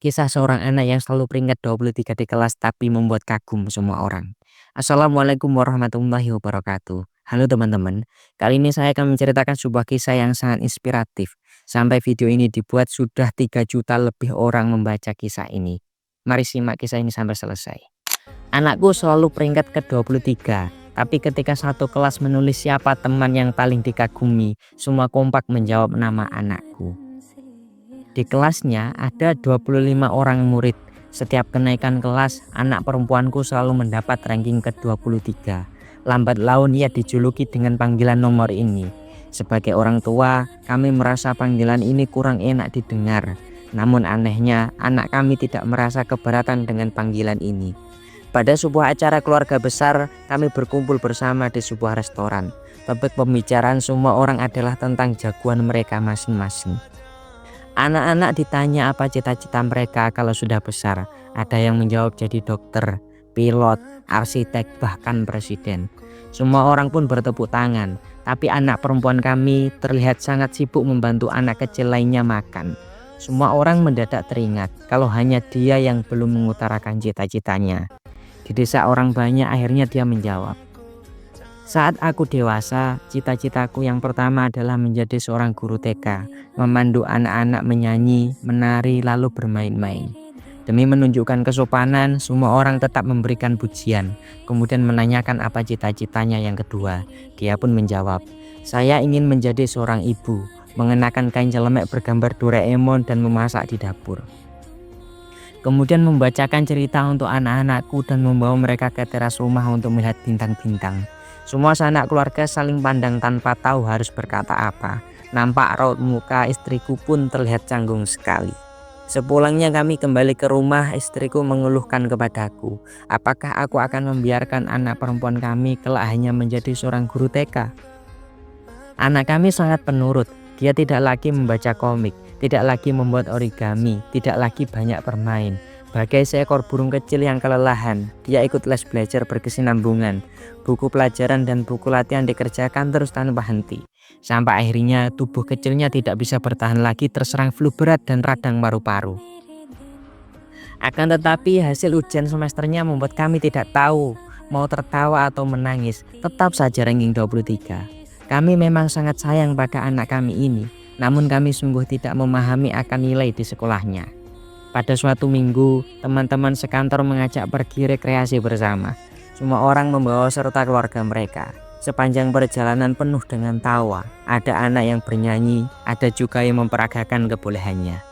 Kisah seorang anak yang selalu peringkat 23 di kelas tapi membuat kagum semua orang. Assalamualaikum warahmatullahi wabarakatuh. Halo teman-teman, kali ini saya akan menceritakan sebuah kisah yang sangat inspiratif. Sampai video ini dibuat sudah 3 juta lebih orang membaca kisah ini. Mari simak kisah ini sampai selesai. Anakku selalu peringkat ke-23, tapi ketika satu kelas menulis siapa teman yang paling dikagumi, semua kompak menjawab nama anakku. Di kelasnya ada 25 orang murid. Setiap kenaikan kelas, anak perempuanku selalu mendapat ranking ke-23. Lambat laun ia dijuluki dengan panggilan nomor ini. Sebagai orang tua, kami merasa panggilan ini kurang enak didengar. Namun anehnya, anak kami tidak merasa keberatan dengan panggilan ini. Pada sebuah acara keluarga besar, kami berkumpul bersama di sebuah restoran. Topik pembicaraan semua orang adalah tentang jagoan mereka masing-masing. Anak-anak ditanya apa cita-cita mereka kalau sudah besar. Ada yang menjawab jadi dokter, pilot, arsitek, bahkan presiden. Semua orang pun bertepuk tangan. Tapi anak perempuan kami terlihat sangat sibuk membantu anak kecil lainnya makan. Semua orang mendadak teringat kalau hanya dia yang belum mengutarakan cita-citanya. Didesak orang banyak, akhirnya dia menjawab. Saat aku dewasa, cita-citaku yang pertama adalah menjadi seorang guru TK, memandu anak-anak menyanyi, menari, lalu bermain-main. Demi menunjukkan kesopanan, semua orang tetap memberikan pujian, kemudian menanyakan apa cita-citanya yang kedua. Dia pun menjawab, saya ingin menjadi seorang ibu, mengenakan kain celemek bergambar Doraemon dan memasak di dapur. Kemudian membacakan cerita untuk anak-anakku dan membawa mereka ke teras rumah untuk melihat bintang-bintang. Semua sanak keluarga saling pandang tanpa tahu harus berkata apa. Nampak raut muka istriku pun terlihat canggung sekali. Sepulangnya kami kembali ke rumah, istriku mengeluhkan kepadaku, apakah aku akan membiarkan anak perempuan kami kelak hanya menjadi seorang guru TK? Anak kami sangat penurut, dia tidak lagi membaca komik, tidak lagi membuat origami, tidak lagi banyak bermain. Bagai seekor burung kecil yang kelelahan, dia ikut les belajar berkesinambungan. Buku pelajaran dan buku latihan dikerjakan terus tanpa henti. Sampai akhirnya tubuh kecilnya tidak bisa bertahan lagi terserang flu berat dan radang paru-paru. Akan tetapi hasil ujian semesternya membuat kami tidak tahu mau tertawa atau menangis. Tetap saja ranking 23. Kami memang sangat sayang pada anak kami ini, namun kami sungguh tidak memahami akan nilai di sekolahnya. Pada suatu minggu, teman-teman sekantor mengajak pergi rekreasi bersama. Semua orang membawa serta keluarga mereka. Sepanjang perjalanan penuh dengan tawa. Ada anak yang bernyanyi, ada juga yang memperagakan kebolehannya.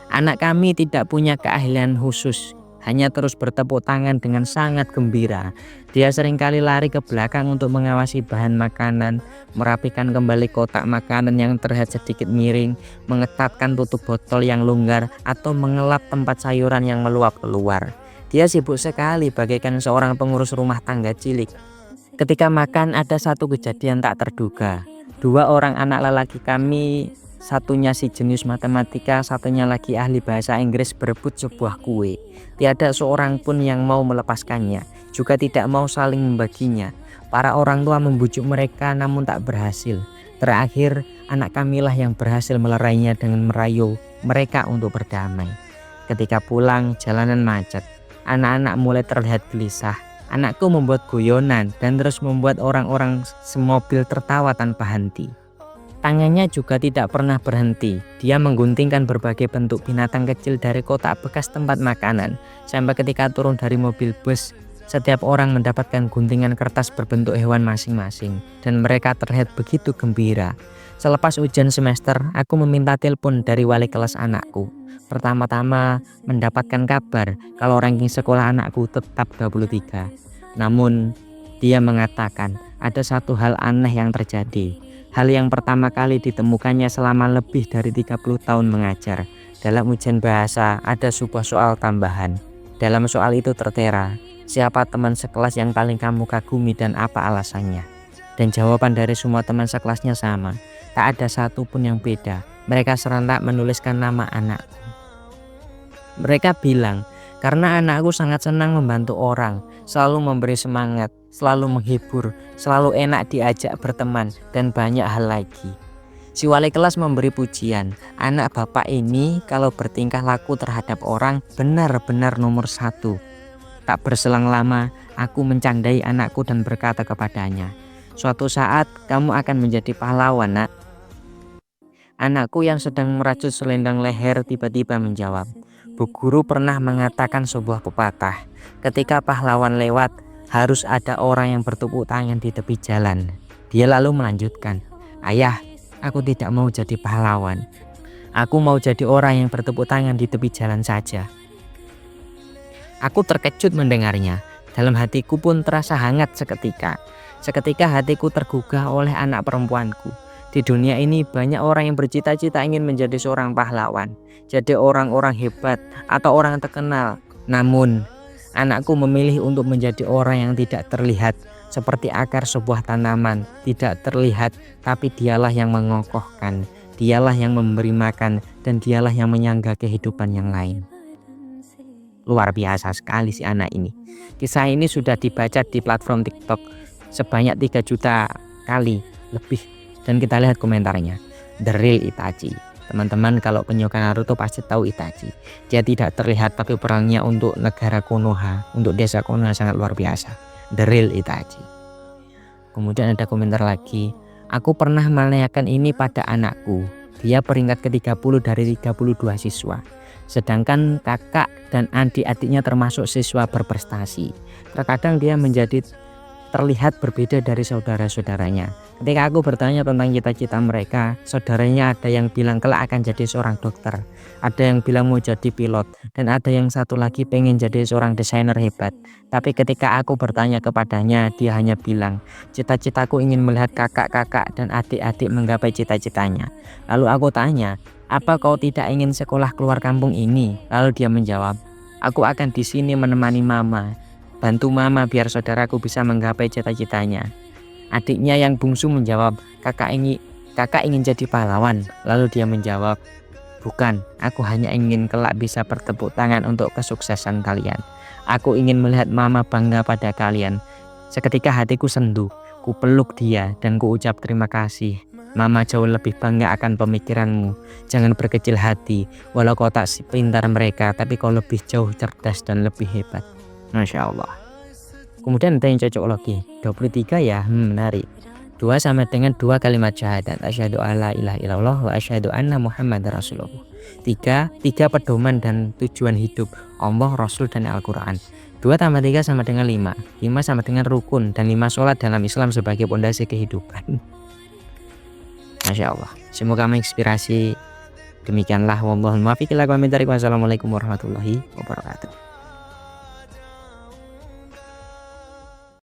Anak kami tidak punya keahlian khusus, hanya terus bertepuk tangan dengan sangat gembira. Dia seringkali lari ke belakang untuk mengawasi bahan makanan, merapikan kembali kotak makanan yang terlihat sedikit miring, mengetatkan tutup botol yang longgar, atau mengelap tempat sayuran yang meluap keluar. Dia sibuk sekali bagaikan seorang pengurus rumah tangga cilik. Ketika makan ada satu kejadian tak terduga. 2 orang anak lelaki kami, satunya si jenius matematika, satunya lagi ahli bahasa Inggris, berebut sebuah kue. Tiada seorang pun yang mau melepaskannya, juga tidak mau saling membaginya. Para orang tua membujuk mereka namun tak berhasil. Terakhir, anak kamilah yang berhasil melerainya dengan merayu mereka untuk berdamai. Ketika pulang, jalanan macet. Anak-anak mulai terlihat gelisah. Anakku membuat guyonan dan terus membuat orang-orang semobil tertawa tanpa henti. Tangannya juga tidak pernah berhenti. Dia mengguntingkan berbagai bentuk binatang kecil dari kotak bekas tempat makanan. Sampai ketika turun dari mobil bus, setiap orang mendapatkan guntingan kertas berbentuk hewan masing-masing. Dan mereka terlihat begitu gembira. Selepas ujian semester, aku meminta telepon dari wali kelas anakku. Pertama-tama mendapatkan kabar kalau ranking sekolah anakku tetap 23. Namun, dia mengatakan ada satu hal aneh yang terjadi. Hal yang pertama kali ditemukannya selama lebih dari 30 tahun mengajar. Dalam ujian bahasa ada sebuah soal tambahan. Dalam soal itu tertera, siapa teman sekelas yang paling kamu kagumi dan apa alasannya? Dan jawaban dari semua teman sekelasnya sama. Tak ada satu pun yang beda. Mereka serentak menuliskan nama anakku. Mereka bilang, karena anakku sangat senang membantu orang, selalu memberi semangat, selalu menghibur, selalu enak diajak berteman, dan banyak hal lagi. Si wali kelas memberi pujian, anak bapak ini kalau bertingkah laku terhadap orang benar-benar nomor satu. Tak berselang lama, aku mencandai anakku dan berkata kepadanya, suatu saat kamu akan menjadi pahlawan, nak. Anakku yang sedang merajut selendang leher tiba-tiba menjawab, Bu guru pernah mengatakan sebuah pepatah, ketika pahlawan lewat, harus ada orang yang bertepuk tangan di tepi jalan. Dia lalu melanjutkan, ayah, aku tidak mau jadi pahlawan. Aku mau jadi orang yang bertepuk tangan di tepi jalan saja. Aku terkejut mendengarnya. Dalam hatiku pun terasa hangat seketika. Seketika hatiku tergugah oleh anak perempuanku. Di dunia ini banyak orang yang bercita-cita ingin menjadi seorang pahlawan, jadi orang-orang hebat atau orang terkenal. Namun, anakku memilih untuk menjadi orang yang tidak terlihat, seperti akar sebuah tanaman, tidak terlihat, tapi dialah yang mengokohkan, dialah yang memberi makan, dan dialah yang menyangga kehidupan yang lain. Luar biasa sekali si anak ini. Kisah ini sudah dibaca di platform TikTok sebanyak 3 juta kali lebih. Dan kita lihat komentarnya, The Real Itachi. Teman-teman kalau penyuka Naruto pasti tahu Itachi. Dia tidak terlihat tapi perangnya untuk negara Konoha, untuk desa Konoha sangat luar biasa. The Real Itachi. Kemudian ada komentar lagi, aku pernah menanyakan ini pada anakku. Dia peringkat ke-30 dari 32 siswa. Sedangkan kakak dan adik-adiknya termasuk siswa berprestasi. Terkadang dia menjadi terlihat berbeda dari saudara-saudaranya. Ketika aku bertanya tentang cita-cita mereka, saudaranya ada yang bilang kelak akan jadi seorang dokter, ada yang bilang mau jadi pilot, dan ada yang satu lagi pengen jadi seorang desainer hebat. Tapi ketika aku bertanya kepadanya, dia hanya bilang, cita-citaku ingin melihat kakak-kakak dan adik-adik menggapai cita-citanya. Lalu aku tanya, apa kau tidak ingin sekolah keluar kampung ini? Lalu dia menjawab, aku akan di sini menemani mama, bantu mama biar saudaraku bisa menggapai cita-citanya. Adiknya yang bungsu menjawab, kakak ingin jadi pahlawan. Lalu dia menjawab, bukan, aku hanya ingin kelak bisa bertepuk tangan untuk kesuksesan kalian. Aku ingin melihat mama bangga pada kalian. Seketika hatiku sendu, ku peluk dia dan ku ucap terima kasih. Mama jauh lebih bangga akan pemikiranmu. Jangan berkecil hati, walau kau tak sepintar mereka, tapi kau lebih jauh cerdas dan lebih hebat. Masya Allah. Kemudian ada yang cocok lagi 23 ya, menarik. 2 sama dengan 2 kalimat syahadat, asyhadu alla ilaha illallah wa asyhadu anna muhammadar rasulullah. 3 pedoman dan tujuan hidup, Allah, Rasul, dan Al-Quran. 2 tambah 3 sama dengan 5. 5 sama dengan rukun, dan 5 sholat dalam Islam sebagai pondasi kehidupan. Masya Allah, semoga menginspirasi. Demikianlah, wallahul muwaffiq ila aqwamit thoriq. Wassalamualaikum warahmatullahi wabarakatuh.